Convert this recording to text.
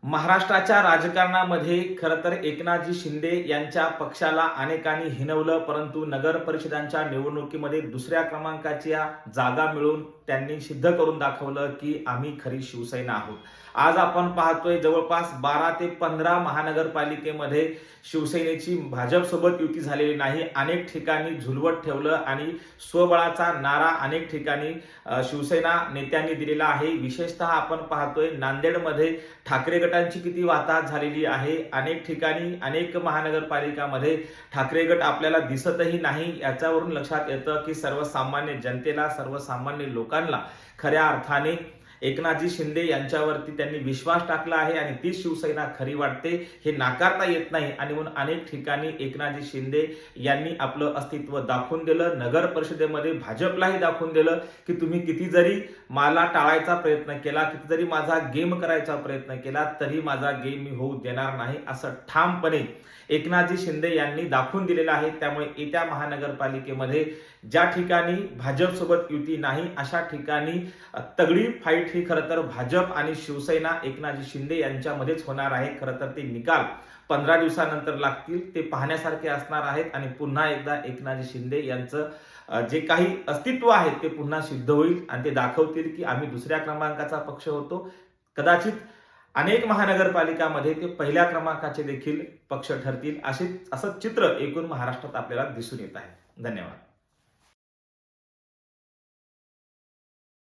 महाराष्ट्राच्या राजकारणामध्ये खरं तर एकनाथजी शिंदे यांच्या पक्षाला अनेकांनी हिणवलं, परंतु नगर परिषदांच्या निवडणुकीमध्ये दुसऱ्या क्रमांकाच्या जागा मिळवून त्यांनी सिद्ध करून दाखवलं की आम्ही खरी शिवसेना आहोत. आज आपण पाहतोय जवळपास 12 ते 15 महानगरपालिकेमध्ये शिवसेनेची भाजपसोबत युती झालेली नाही. अनेक ठिकाणी झुलवत ठेवलं आणि स्वबळाचा नारा अनेक ठिकाणी शिवसेना नेत्यांनी दिलेला आहे. विशेषतः आपण पाहतोय नांदेडमध्ये ठाकरे गटांची किती वाताहत झालेली आहे. अनेक ठिकाणी अनेक महानगरपालिकामध्ये ठाकरे गट आपल्याला दिसतही नाही. याच्यावरून लक्षात येतं की सर्वसामान्य जनतेला, सर्वसामान्य लोकांना खऱ्या अर्थाने एकनाथजी शिंदे यांच्यावरती त्यांनी विश्वास टाकला आहे आणि ती शिवसेना खरी वाटते हे नाकारता येत नाही. आणि म्हणून अनेक ठिकाणी एकनाथजी शिंदे यांनी आपलं अस्तित्व दाखवून दिलं. नगर परिषदेमध्ये भाजपलाही दाखवून दिलं की तुम्ही किती जरी मला टाळायचा प्रयत्न केला, किती जरी माझा गेम करायचा प्रयत्न केला, तरी माझा गेम मी होऊ देणार नाही, असं ठामपणे एकनाथजी शिंदे यांनी दाखवून दिलेलं आहे. त्यामुळे येत्या महानगरपालिकेमध्ये ज्या ठिकाणी भाजपसोबत युती नाही अशा ठिकाणी तगडी फाईट ही खरं तर भाजप आणि शिवसेना एकनाथजी शिंदे यांच्यामध्येच होणार आहे. खरं तर ते निकाल 15 दिवसानंतर लागतील, ते पाहण्यासारखे असणार आहेत आणि पुन्हा एकदा एकनाथजी शिंदे यांचं जे काही अस्तित्व आहे ते पुन्हा सिद्ध होईल आणि ते दाखवतील की आम्ही दुसऱ्या क्रमांकाचा पक्ष होतो. कदाचित अनेक महानगरपालिकामध्ये ते पहिल्या क्रमांकाचे देखील पक्ष ठरतील. असं चित्र एकूण महाराष्ट्रात आपल्याला दिसून येत आहे. धन्यवाद.